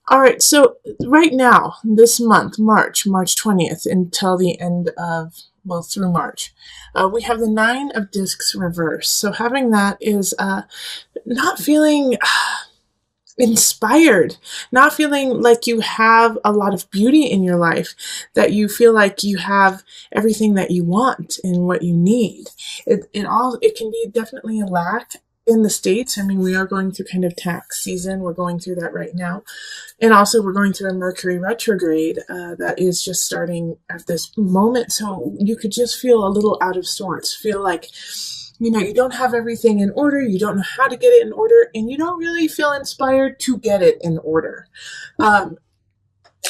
All right, so right now, this month, March 20th, until the end of, well, through March, we have the Nine of Discs reverse. So having that is not feeling inspired, not feeling like you have a lot of beauty in your life, that you feel like you have everything that you want and what you need. It can be definitely a lack in the States. I mean, we are going through kind of tax season. We're going through that right now. And also we're going through a Mercury retrograde that is just starting at this moment. So you could just feel a little out of sorts, feel like, you don't have everything in order, you don't know how to get it in order, and you don't really feel inspired to get it in order. Um,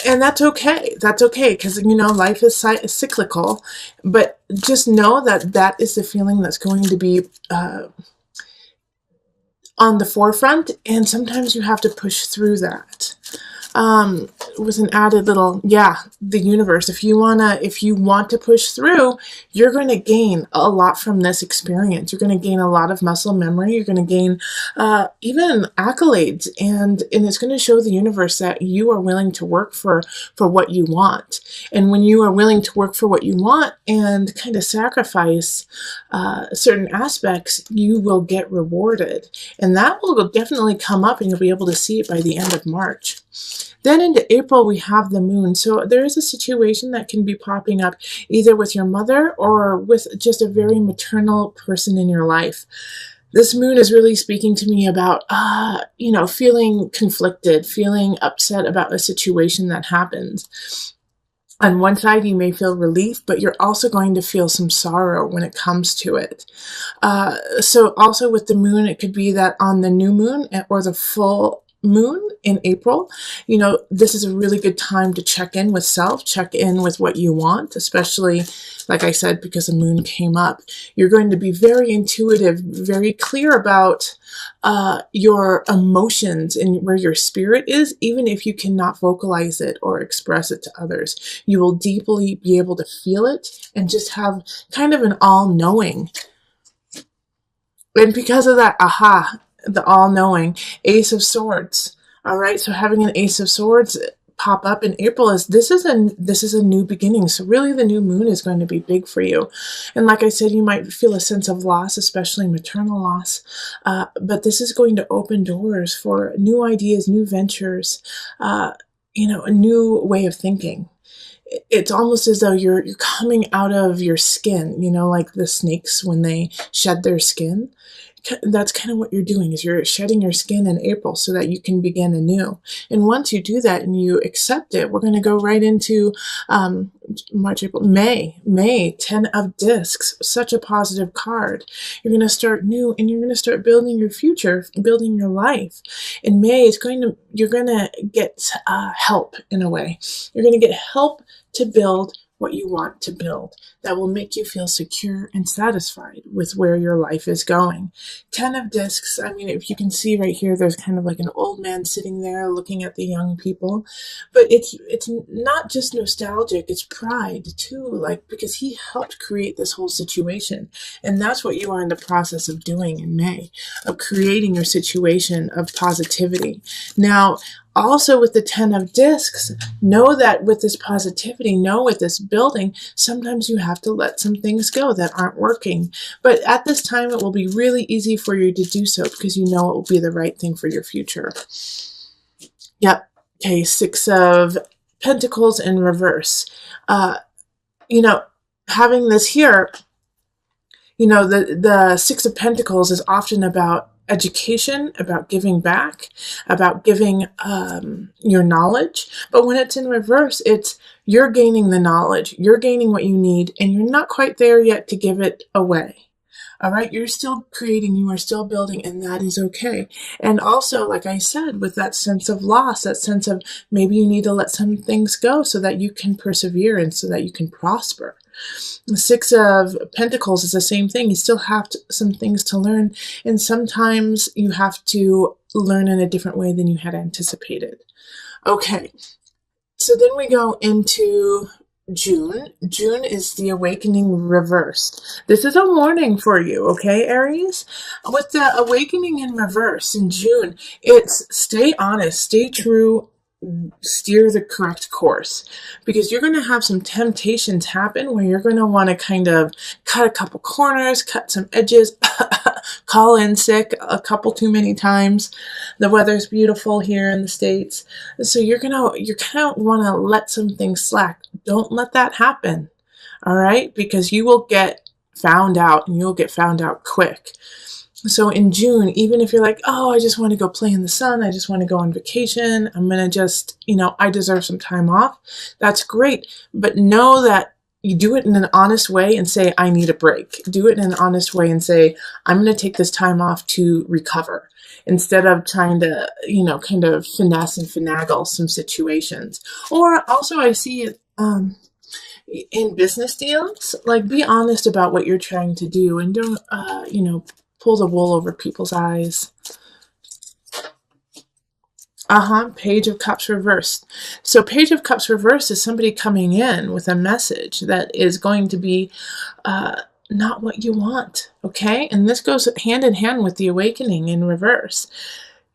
and that's okay. That's okay because, life is cyclical, but just know that that is the feeling that's going to be on the forefront, and sometimes you have to push through that. With an added little, the universe. If you want to push through, you're going to gain a lot from this experience. You're going to gain a lot of muscle memory. You're going to gain even accolades, and it's going to show the universe that you are willing to work for what you want. And when you are willing to work for what you want and kind of sacrifice certain aspects, you will get rewarded, and that will definitely come up, and you'll be able to see it by the end of March. Then into April, we have the moon. So there is a situation that can be popping up either with your mother or with just a very maternal person in your life. This moon is really speaking to me about, feeling conflicted, feeling upset about a situation that happens. On one side, you may feel relief, but you're also going to feel some sorrow when it comes to it. So also with the moon, it could be that on the new moon or the full moon in April, this is a really good time to check in with self, check in with what you want, especially, like I said, because the moon came up. You're going to be very intuitive, very clear about your emotions and where your spirit is, even if you cannot vocalize it or express it to others. You will deeply be able to feel it and just have kind of an all-knowing. And because of that, the all-knowing, Ace of Swords. All right, so having an Ace of Swords pop up in April is this is a new beginning. So really, the new moon is going to be big for you. And like I said, you might feel a sense of loss, especially maternal loss. But this is going to open doors for new ideas, new ventures, a new way of thinking. It's almost as though you're coming out of your skin, like the snakes when they shed their skin. That's kind of what you're doing, is you're shedding your skin in April so that you can begin anew. And once you do that and you accept it, we're going to go right into March, April, May, 10 of Discs, such a positive card. You're going to start new, and you're going to start building your future, building your life. In May, you're going to get help in a way. You're going to get help to build what you want to build that will make you feel secure and satisfied with where your life is going. 10 of Discs, I mean, if you can see right here, there's kind of like an old man sitting there looking at the young people, but it's not just nostalgic, it's pride too, like, because he helped create this whole situation. And that's what you are in the process of doing in May, of creating your situation of positivity. Now, also with the 10 of Discs, know that with this positivity, with this building, sometimes you have to let some things go that aren't working. But at this time, it will be really easy for you to do so because you know it will be the right thing for your future. Yep. Okay, 6 of Pentacles in reverse. Having this here, the 6 of Pentacles is often about education, about giving back, about giving your knowledge. But when it's in reverse, it's you're gaining the knowledge, you're gaining what you need, and you're not quite there yet to give it away. All right, you're still creating, you are still building, and that is okay. And also, like I said, with that sense of loss, that sense of maybe you need to let some things go so that you can persevere and so that you can prosper. The 6 of Pentacles is the same thing. You still have some things to learn, and sometimes you have to learn in a different way than you had anticipated. Okay, so then we go into June. June is the awakening reversed. This is a warning for you, okay, Aries? With the awakening in reverse in June, it's stay honest, stay true, steer the correct course, because you're going to have some temptations happen where you're going to want to kind of cut a couple corners, cut some edges, call in sick a couple too many times. The weather's beautiful here in the States. So you're kind of want to let some things slack. Don't let that happen. All right? Because you will get found out, and you'll get found out quick. So in June, even if you're like, oh, I just want to go play in the sun, I just want to go on vacation, I'm going to just, I deserve some time off. That's great. But know that you do it in an honest way and say, I need a break. Do it in an honest way and say, I'm going to take this time off to recover, instead of trying to, kind of finesse and finagle some situations. Or also I see it, in business deals, like, be honest about what you're trying to do, and don't, pull the wool over people's eyes. Page of Cups reversed. So Page of Cups reversed is somebody coming in with a message that is going to be not what you want, okay? And this goes hand in hand with the awakening in reverse.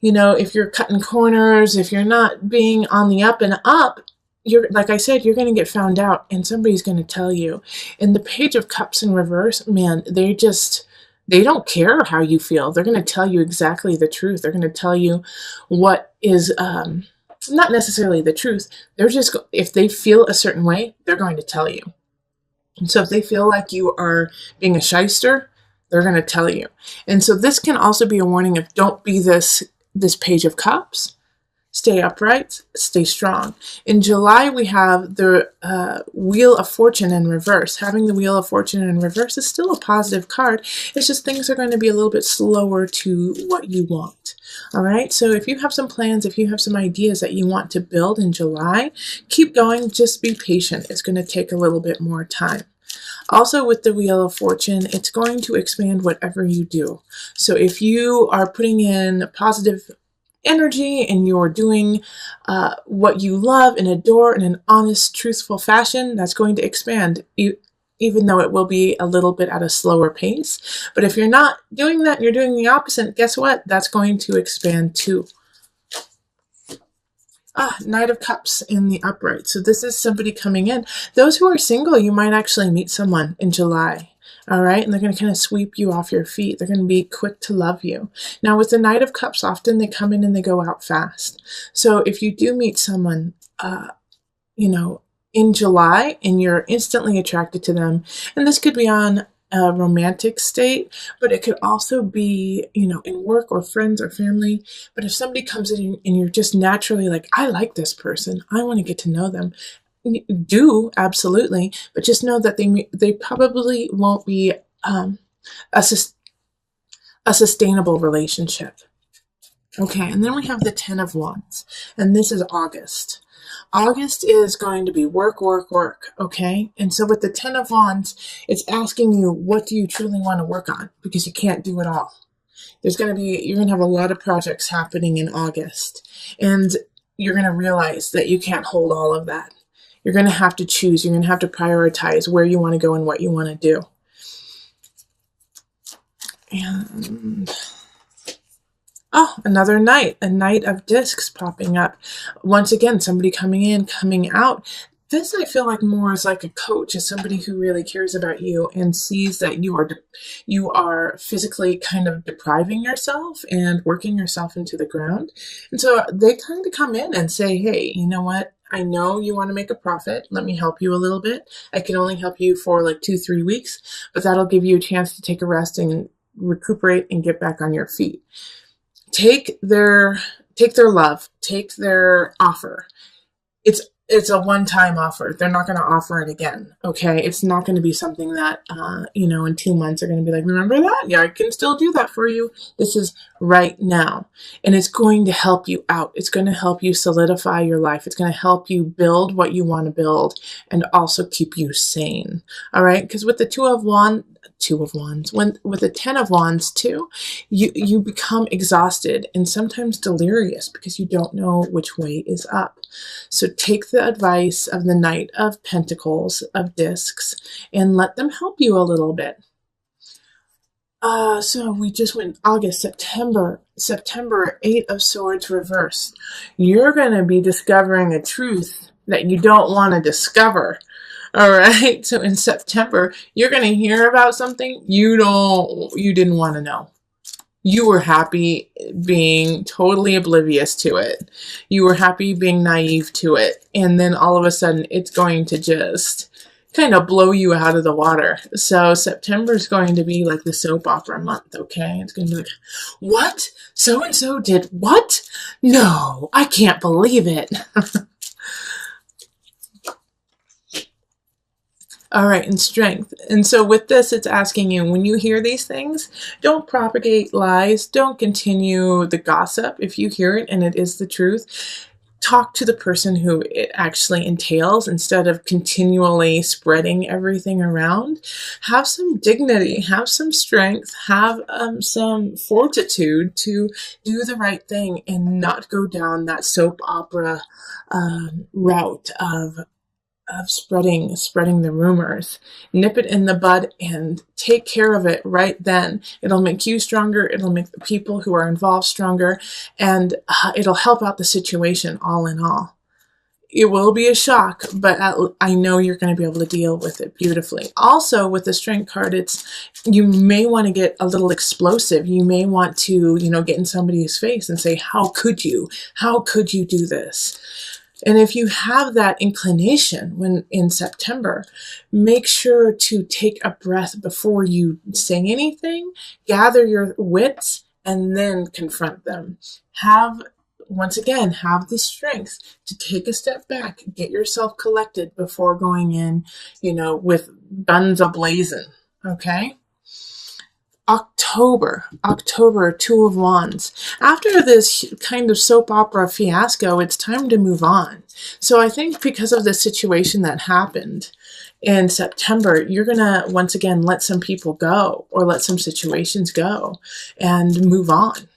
If you're cutting corners, if you're not being on the up and up, like I said, you're going to get found out, and somebody's going to tell you. And the Page of Cups in reverse, man, they don't care how you feel. They're going to tell you exactly the truth. They're going to tell you what is not necessarily the truth. They're just, if they feel a certain way, they're going to tell you. And so if they feel like you are being a shyster, they're going to tell you. And so this can also be a warning of, don't be this Page of Cups. Stay upright, stay strong. In July, we have the Wheel of Fortune in reverse. Having the Wheel of Fortune in reverse is still a positive card. It's just things are going to be a little bit slower to what you want. All right, so if you have some plans, if you have some ideas that you want to build in July, keep going. Just be patient. It's going to take a little bit more time. Also, with the Wheel of Fortune, it's going to expand whatever you do. So if you are putting in positive energy and you're doing what you love and adore in an honest, truthful fashion, that's going to expand, even though it will be a little bit at a slower pace. But if you're not doing that and you're doing the opposite, guess what? That's going to expand too. Knight of Cups in the upright. So this is somebody coming in. Those who are single, you might actually meet someone in July. All right, and they're going to kind of sweep you off your feet. They're going to be quick to love you. Now, with the Knight of Cups, often they come in and they go out fast. So if you do meet someone, in July, and you're instantly attracted to them, and this could be on a romantic state, but it could also be, in work or friends or family. But if somebody comes in and you're just naturally like, I like this person, I want to get to know them. Do, absolutely, but just know that they probably won't be a sustainable relationship. Okay, and then we have the 10 of Wands, and this is August. August is going to be work, work, work, okay? And so with the 10 of Wands, it's asking you, what do you truly want to work on? Because you can't do it all. You're going to have a lot of projects happening in August, and you're going to realize that you can't hold all of that. You're going to have to choose. You're going to have to prioritize where you want to go and what you want to do. And another knight, a Knight of Discs popping up. Once again, somebody coming in, coming out. This I feel like more is like a coach, is somebody who really cares about you and sees that you are physically kind of depriving yourself and working yourself into the ground. And so they kind of come in and say, hey, you know what? I know you want to make a profit. Let me help you a little bit. I can only help you for like 2-3 weeks, but that'll give you a chance to take a rest and recuperate and get back on your feet. Take their love, take their offer. It's a one-time offer. They're not going to offer it again, okay? It's not going to be something that, in 2 months are going to be like, remember that? Yeah, I can still do that for you. This is right now. And it's going to help you out. It's going to help you solidify your life. It's going to help you build what you want to build and also keep you sane, all right? Because with the Two of Wands, with the 10 of Wands too, you become exhausted and sometimes delirious because you don't know which way is up. So take the advice of the Knight of Pentacles, of Discs, and let them help you a little bit. So we just went August, September, Eight of Swords reversed. You're going to be discovering a truth that you don't want to discover. All right. So in September, you're going to hear about something you didn't want to know. You were happy being totally oblivious to it. You were happy being naive to it. And then all of a sudden, it's going to just kind of blow you out of the water. So September is going to be like the soap opera month, okay? It's going to be like, what? So-and-so did what? No, I can't believe it. All right, and strength. And so with this, it's asking you, when you hear these things, don't propagate lies. Don't continue the gossip. If you hear it and it is the truth, talk to the person who it actually entails instead of continually spreading everything around. Have some dignity, have some strength, have some fortitude to do the right thing and not go down that soap opera route of spreading the rumors. Nip it in the bud and take care of it right then. It'll make you stronger. It'll make the people who are involved stronger, and it'll help out the situation all in all. It will be a shock, but I know you're going to be able to deal with it beautifully. Also, with the strength card, you may want to get a little explosive. You may want to, get in somebody's face and say, "How could you? How could you do this?" And if you have that inclination when in September, make sure to take a breath before you say anything, gather your wits, and then confront them. Once again, have the strength to take a step back, get yourself collected before going in, with guns a-blazing, okay? October, Two of Wands. After this kind of soap opera fiasco, it's time to move on. So I think because of the situation that happened in September, you're going to, once again, let some people go or let some situations go and move on.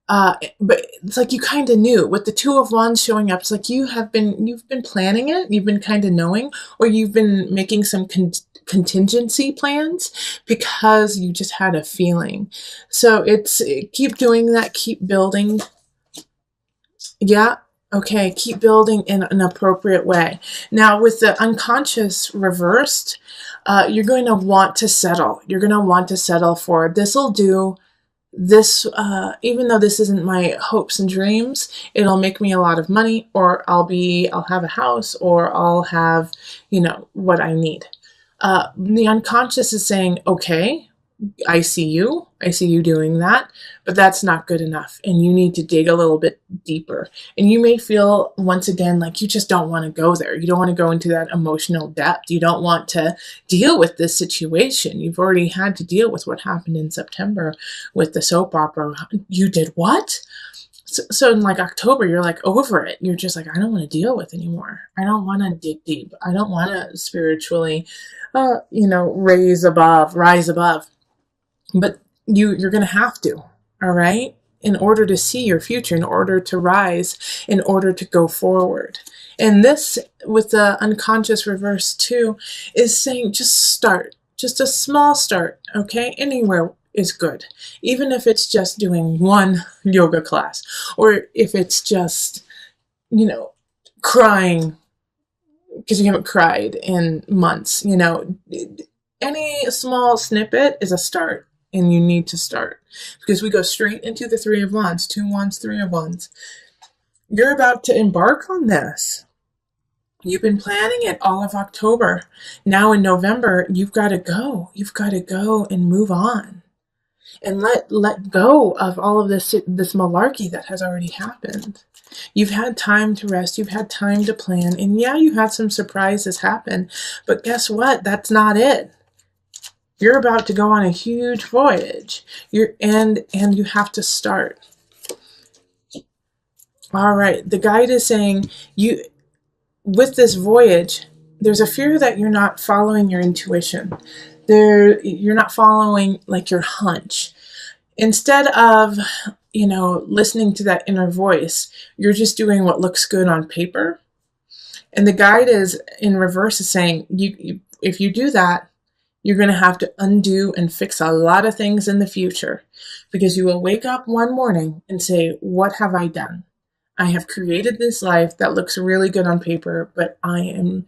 But it's like you kind of knew with the Two of Wands showing up. It's like you've been planning it. You've been kind of knowing, or you've been making some contingency plans because you just had a feeling. So keep doing that. Keep building. Yeah. Okay. Keep building in an appropriate way. Now with the unconscious reversed, you're going to want to settle. You're going to want to settle for this'll do. This, even though this isn't my hopes and dreams, it'll make me a lot of money, or I'll have a house, or I'll have, what I need. The unconscious is saying, okay, I see you doing that, but that's not good enough. And you need to dig a little bit deeper. And you may feel once again, like you just don't want to go there. You don't want to go into that emotional depth. You don't want to deal with this situation. You've already had to deal with what happened in September with the soap opera. You did what? So in like October, you're like over it. You're just like, I don't want to deal with anymore. I don't want to dig deep. I don't want to spiritually, rise above. But you're going to have to, all right? In order to see your future, in order to rise, in order to go forward. And this, with the unconscious reverse too, is saying just start. Just a small start, okay? Anywhere is good. Even if it's just doing one yoga class, or if it's just, crying because you haven't cried in months, any small snippet is a start. And you need to start, because we go straight into the Three of Wands, Two Wands, Three of Wands. You're about to embark on this. You've been planning it all of October. Now in November, you've got to go. You've got to go and move on, and let go of all of this malarkey that has already happened. You've had time to rest. You've had time to plan, and yeah, you had some surprises happen. But guess what? That's not it. You're about to go on a huge voyage. And you have to start. All right. The guide is saying with this voyage, there's a fear that you're not following your intuition. You're not following like your hunch. Instead of, listening to that inner voice, you're just doing what looks good on paper. And the guide is in reverse is saying, if you do that, You're going to have to undo and fix a lot of things in the future, because you will wake up one morning and say, what have I done? I have created this life that looks really good on paper, but I am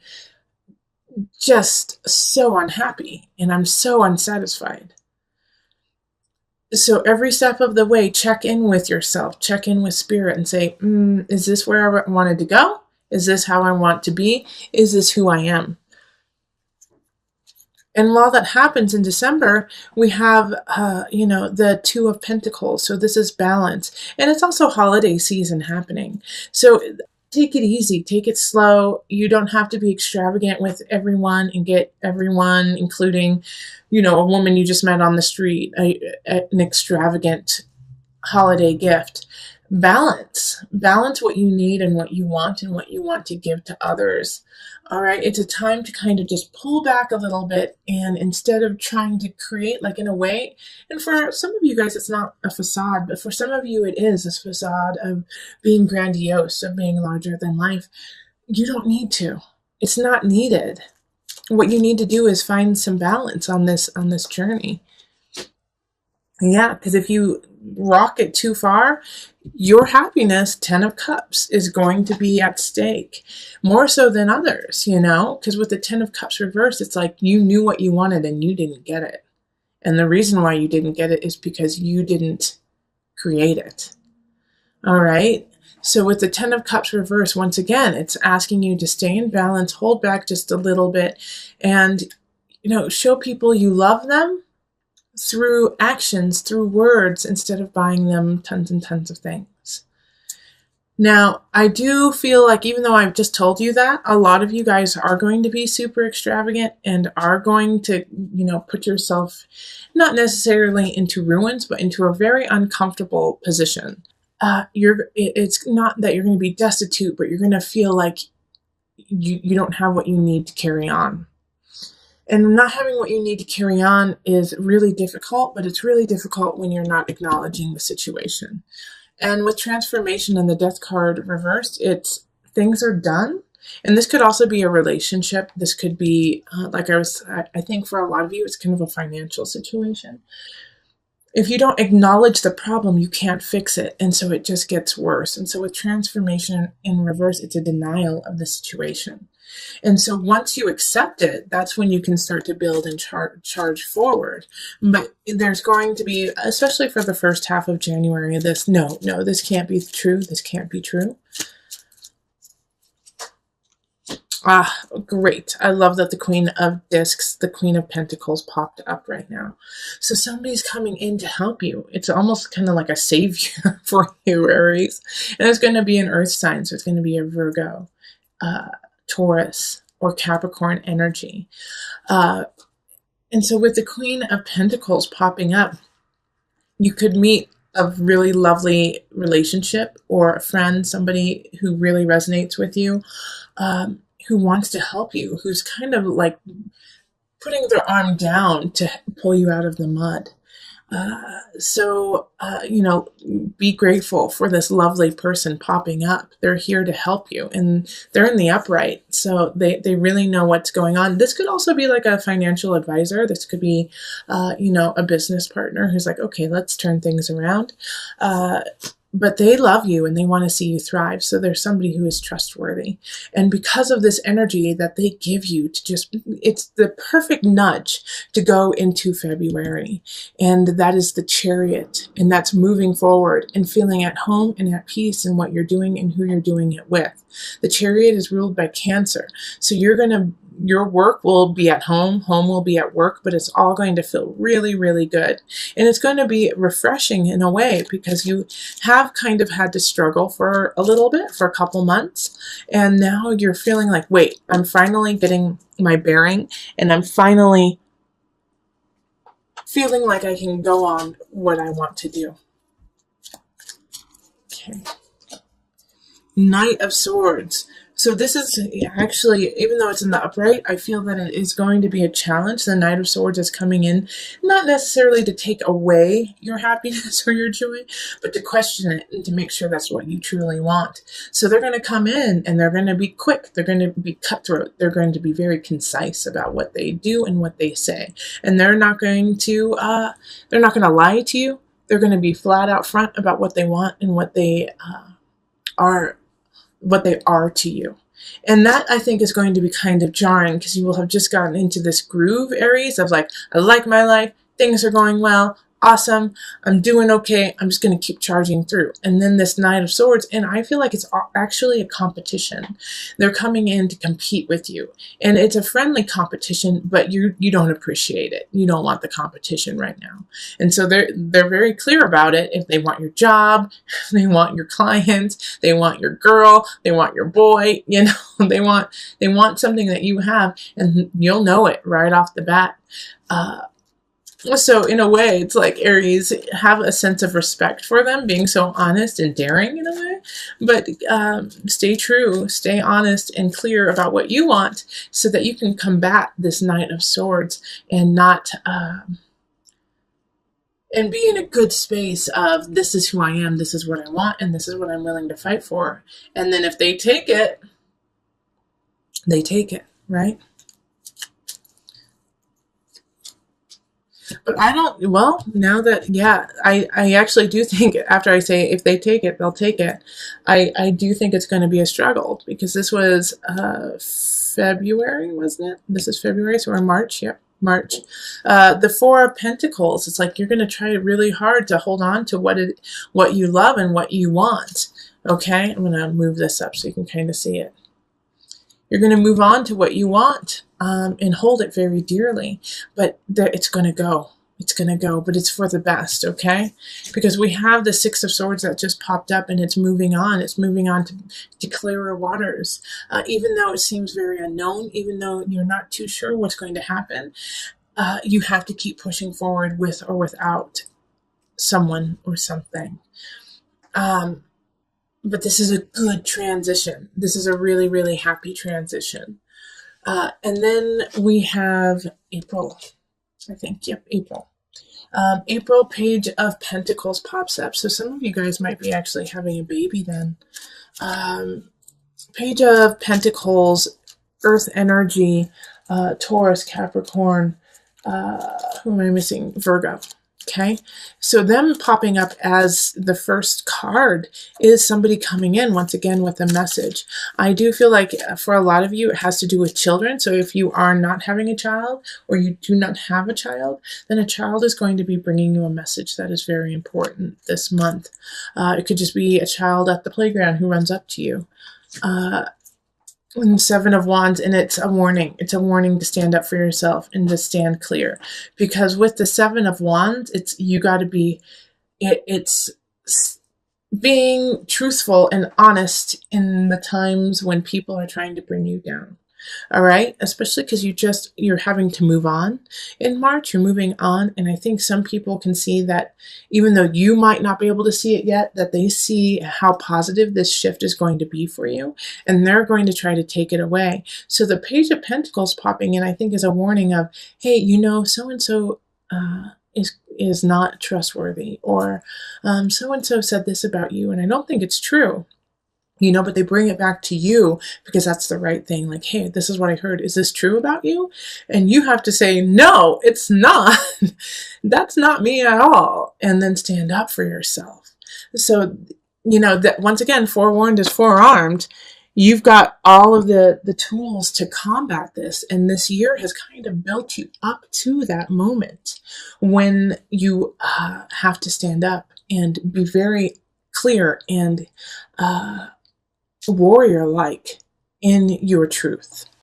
just so unhappy and I'm so unsatisfied. So every step of the way, check in with yourself, check in with spirit and say, is this where I wanted to go? Is this how I want to be? Is this who I am? And while that happens in December, we have, the Two of Pentacles. So this is balance. And it's also holiday season happening. So take it easy, take it slow. You don't have to be extravagant with everyone and get everyone, including, a woman you just met on the street, an extravagant holiday gift. Balance what you need and what you want to give to others. All right. It's a time to kind of just pull back a little bit, and instead of trying to create, like, in a way, and for some of you guys, it's not a facade, but for some of you, it is a facade of being grandiose, of being larger than life. You don't need to. It's not needed. What you need to do is find some balance on this journey. Yeah, because if you rock it too far, your happiness, 10 of Cups, is going to be at stake more so than others, because with the 10 of Cups reversed, it's like you knew what you wanted and you didn't get it. And the reason why you didn't get it is because you didn't create it. All right. So with the 10 of Cups reversed, once again, it's asking you to stay in balance, hold back just a little bit, and, show people you love them through actions, through words, instead of buying them tons and tons of things. Now, I do feel like, even though I've just told you that, a lot of you guys are going to be super extravagant and are going to, put yourself not necessarily into ruins, but into a very uncomfortable position. It's not that you're going to be destitute, but you're going to feel like you don't have what you need to carry on. And not having what you need to carry on is really difficult, but it's really difficult when you're not acknowledging the situation. And with transformation and the Death card reversed, it's things are done. And this could also be a relationship. This could be, I think for a lot of you, it's kind of a financial situation. If you don't acknowledge the problem, you can't fix it. And so it just gets worse. And so with transformation in reverse, it's a denial of the situation. And so once you accept it, that's when you can start to build and charge forward. But there's going to be, especially for the first half of January, this can't be true. This can't be true. Ah, great. I love that the Queen of Discs, the Queen of Pentacles popped up right now. So somebody's coming in to help you. It's almost kind of like a savior for you, Aries. And it's going to be an earth sign. So it's going to be a Virgo, Taurus, or Capricorn energy. And so with the Queen of Pentacles popping up, you could meet a really lovely relationship or a friend, somebody who really resonates with you, who wants to help you, who's kind of like putting their arm down to pull you out of the mud. Be grateful for this lovely person popping up. They're here to help you, and they're in the upright. So they really know what's going on. This could also be like a financial advisor. This could be, a business partner who's like, okay, let's turn things around. But they love you and they want to see you thrive. So there's somebody who is trustworthy. And because of this energy that they give you it's the perfect nudge to go into February. And that is the Chariot. And that's moving forward and feeling at home and at peace in what you're doing and who you're doing it with. The Chariot is ruled by Cancer. So your work will be at home will be at work, but it's all going to feel really, really good. And it's going to be refreshing in a way, because you have kind of had to struggle for a little bit, for a couple months. And now you're feeling like, wait, I'm finally getting my bearing, and I'm finally feeling like I can go on what I want to do. Okay. Knight of Swords. So this is actually, even though it's in the upright, I feel that it is going to be a challenge. The Knight of Swords is coming in, not necessarily to take away your happiness or your joy, but to question it and to make sure that's what you truly want. So they're going to come in and they're going to be quick. They're going to be cutthroat. They're going to be very concise about what they do and what they say. And they're not going to lie to you. They're going to be flat out front about what they want and are what they are to you. And that, I think, is going to be kind of jarring because you will have just gotten into this groove, Aries, of like, I like my life, things are going well, awesome, I'm doing okay, I'm just going to keep charging through. And then this Knight of Swords, and I feel like it's actually a competition. They're coming in to compete with you. And it's a friendly competition, but you don't appreciate it. You don't want the competition right now. And so they're very clear about it. If they want your job, they want your clients, they want your girl, they want your boy, they want something that you have, and you'll know it right off the bat. So in a way, it's like Aries, have a sense of respect for them, being so honest and daring in a way, but stay true, stay honest and clear about what you want so that you can combat this Knight of Swords and not, and be in a good space of, this is who I am, this is what I want, and this is what I'm willing to fight for. And then if they take it, they take it, right? But I don't, well, now that, yeah, I actually do think, after I say if they take it, they'll take it, I do think it's going to be a struggle, because this was February, wasn't it? This is February, so we're in March, yep. March. The Four of Pentacles, it's like you're going to try really hard to hold on to what you love and what you want. Okay, I'm going to move this up so you can kind of see it. You're going to move on to what you want and hold it very dearly, but it's going to go. It's going to go, but it's for the best, okay? Because we have the Six of Swords that just popped up, and it's moving on. It's moving on to clearer waters. Even though it seems very unknown, even though you're not too sure what's going to happen, you have to keep pushing forward with or without someone or something. But this is a good transition. This is a really, really happy transition. And then we have April, I think. Yep, April. April, Page of Pentacles pops up. So some of you guys might be actually having a baby then. Page of Pentacles, Earth energy, Taurus, Capricorn, who am I missing? Virgo. Okay, so them popping up as the first card is somebody coming in once again with a message. I do feel like for a lot of you, it has to do with children. So if you are not having a child, or you do not have a child, then a child is going to be bringing you a message that is very important this month. It could just be a child at the playground who runs up to you. And Seven of Wands, and it's a warning. It's a warning to stand up for yourself and to stand clear. Because with the Seven of Wands, it's being truthful and honest in the times when people are trying to bring you down. All right, especially because you're having to move on in March. You're moving on, and I think some people can see that, even though you might not be able to see it yet, that they see how positive this shift is going to be for you, and they're going to try to take it away. So the Page of Pentacles popping in, I think, is a warning of, hey, so and so is not trustworthy, or so and so said this about you, and I don't think it's true. But they bring it back to you because that's the right thing. Like, hey, this is what I heard. Is this true about you? And you have to say, no, it's not. That's not me at all. And then stand up for yourself. So, that once again, forewarned is forearmed. You've got all of the tools to combat this. And this year has kind of built you up to that moment when you have to stand up and be very clear and warrior-like in your truth.